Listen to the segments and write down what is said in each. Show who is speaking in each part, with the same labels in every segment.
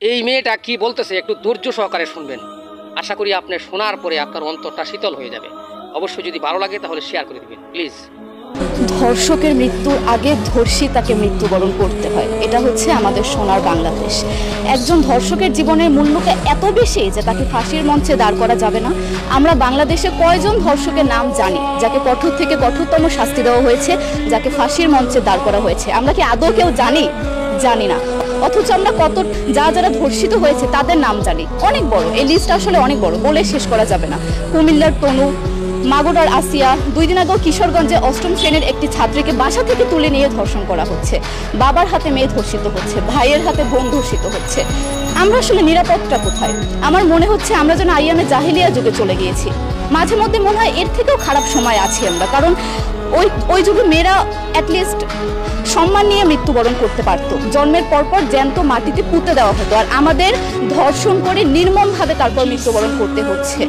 Speaker 1: এই মেয়েটা কি বলতেছে একটু ধৈর্য সহকারে শুনবেন। আশা করি আপনি শোনার পরে আপনার অন্তরটা শীতল হয়ে যাবে। অবশ্যই যদি ভালো লাগে তাহলে শেয়ার করে দিবেন প্লিজ।
Speaker 2: ধর্ষকের মৃত্যুর আগে ধর্ষী তাকে মৃত্যুবরণ করতে হয়, এটা হচ্ছে আমাদের সোনার বাংলাদেশ। একজন ধর্ষকের জীবনের মূল্যকে এত বেশি যে তাকে ফাঁসির মঞ্চে দাঁড় করা যাবে না। আমরা বাংলাদেশে কয়জন ধর্ষকের নাম জানি যাকে কঠোর থেকে কঠোরতম শাস্তি দেওয়া হয়েছে, যাকে ফাঁসির মঞ্চে দাঁড় করা হয়েছে? আমরা কি আদৌ কেউ জানি? জানি না। অথচ আমরা যারা ধর্ষিত হয়েছে তাদের নাম জানি, অনেক বড়। এই লিস্ট আসলে অনেক বড়, বলে শেষ করা যাবে না। কুমিল্লার তনু, মাগুরার আসিয়া, 2 দিন আগেও কিশোরগঞ্জে 8ম শ্রেণীর একটি ছাত্রীকে বাসা থেকে তুলে নিয়ে ধর্ষণ করা হচ্ছে। বাবার হাতে মেয়ে ধর্ষিত হচ্ছে, ভাইয়ের হাতে বোন ধর্ষিত হচ্ছে। আমরা আসলে নিরাপত্তা কোথায়? আমার মনে হচ্ছে আমরা যেন আইয়ামে জাহিলিয়া যুগে চলে গিয়েছি। মাঝে মধ্যে মনে হয় এর থেকেও খারাপ সময় আছি আমরা, কারণ ওই যুগে মেয়েরা অ্যাটলিস্ট সম্মান নিয়ে মৃত্যুবরণ করতে পারতো। জন্মের পরপর জ্যান্ত মাটিতে পুঁতে দেওয়া হতো, আর আমাদের ধর্ষণ করে নির্মমভাবে তারপর মৃত্যুবরণ করতে হচ্ছে।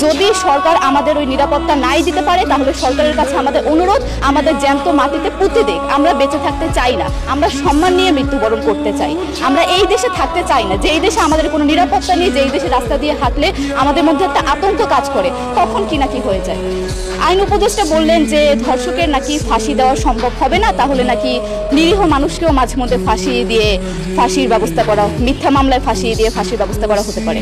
Speaker 2: যদি সরকার আমাদের ওই নিরাপত্তা নাই দিতে পারে, তাহলে সরকারের কাছে আমাদের অনুরোধ, আমাদের জ্যান্ত মাটিতে পুঁতে দিক। আমরা বেঁচে থাকতে চাই না, আমরা সম্মান নিয়ে মৃত্যুবরণ করতে চাই। আমরা এই দেশে থাকতে চাই না যে এই দেশে আমাদের কোনো নিরাপত্তা নেই, যে এই দেশে রাস্তা দিয়ে হাঁটলে আমাদের মধ্যে একটা আতঙ্ক কাজ করে, কখন কি না কি হয়ে যায়। আইন উপদেষ্টা বললেন যে ধর্ষকের নাকি ফাঁসি দেওয়া সম্ভব হবে না, তাহলে নাকি নিরীহ মানুষকেও মাঝে মধ্যে ফাঁসির ব্যবস্থা করা, মিথ্যা মামলায় ফাঁসিয়ে দিয়ে ফাঁসির ব্যবস্থা করা হতে পারে।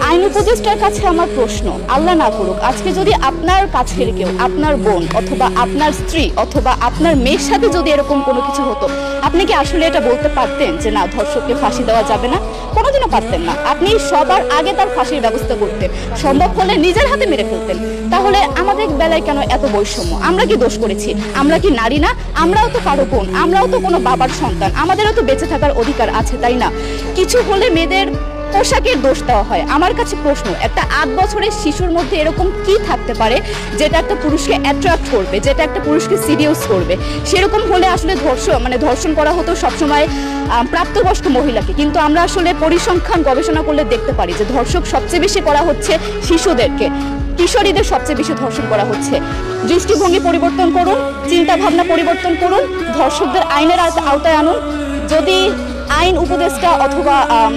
Speaker 2: আইন উপদেষ্টার কাছে আমার প্রশ্ন, আল্লাহ না করুক আজকে যদি আপনার কাছের কেউ, আপনার বোন অথবা আপনার স্ত্রী অথবা আপনার মেয়ের সাথে যদি এরকম কোনো কিছু হতো, আপনি কি আসলে এটা বলতে পারতেন যে না, ধর্ষককে ফাঁসি দেওয়া যাবে না? কোনোদিনও পারতেন না। আপনি সবার আগে তার ফাঁসির ব্যবস্থা করতেন, সম্ভব হলে নিজের হাতে মেরে ফেলতেন। তাহলে আমাদের বেলায় কেন এত বৈষম্য? আমরা কি দোষ করেছি? আমরা কি নারী না? আমরাও তো কারো বোন, আমরাও তো কোনো বাবার সন্তান, আমাদেরও তো বেঁচে থাকার অধিকার আছে, তাই না? কিছু হলে মেয়েদের পোশাকের দোষ দেওয়া হয়। আমার কাছে প্রশ্ন, একটা 8 বছরের শিশুর মধ্যে এরকম কি থাকতে পারে যেটা একটা পুরুষকে অ্যাট্রাক্ট করবে, যেটা একটা পুরুষকে সিডিউস করবে? সেরকম হলে আসলে ধর্ষণ করা হতো সবসময় প্রাপ্তবয়স্ক মহিলাকে। কিন্তু আমরা আসলে পরিসংখ্যান গবেষণা করলে দেখতে পারি যে ধর্ষক সবচেয়ে বেশি করা হচ্ছে শিশুদেরকে, কিশোরীদের সবচেয়ে বেশি ধর্ষণ করা হচ্ছে। দৃষ্টিভঙ্গি পরিবর্তন করুন, চিন্তা ভাবনা পরিবর্তন করুন, ধর্ষকদের আইনের আওতায় আনুন। যদি আইন উপদেষ্টা অথবা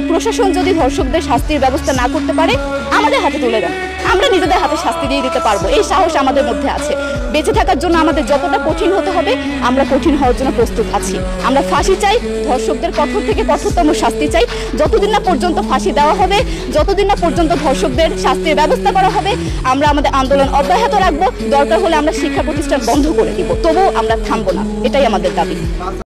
Speaker 2: প্রশাসন যদি ধর্ষকদের শাস্তির ব্যবস্থা না করতে পারে, আমাদের হাতে তুলে দেন, আমরা নিজেদের হাতে শাস্তি দিয়ে দিতে পারবো। এই সাহস আমাদের মধ্যে আছে। বেঁচে থাকার জন্য আমাদের যতটা কঠিন হতে হবে, আমরা কঠিন হওয়ার জন্য প্রস্তুত আছি। আমরা ফাঁসি চাই, ধর্ষকদের কঠোর থেকে কঠোরতম শাস্তি চাই। যতদিন না পর্যন্ত ফাঁসি দেওয়া হবে, যতদিন না পর্যন্ত ধর্ষকদের শাস্তির ব্যবস্থা করা হবে, আমরা আমাদের আন্দোলন অব্যাহত রাখবো। দরকার হলে আমরা শিক্ষা প্রতিষ্ঠান বন্ধ করে দিব, তবুও আমরা থামবো না। এটাই আমাদের দাবি।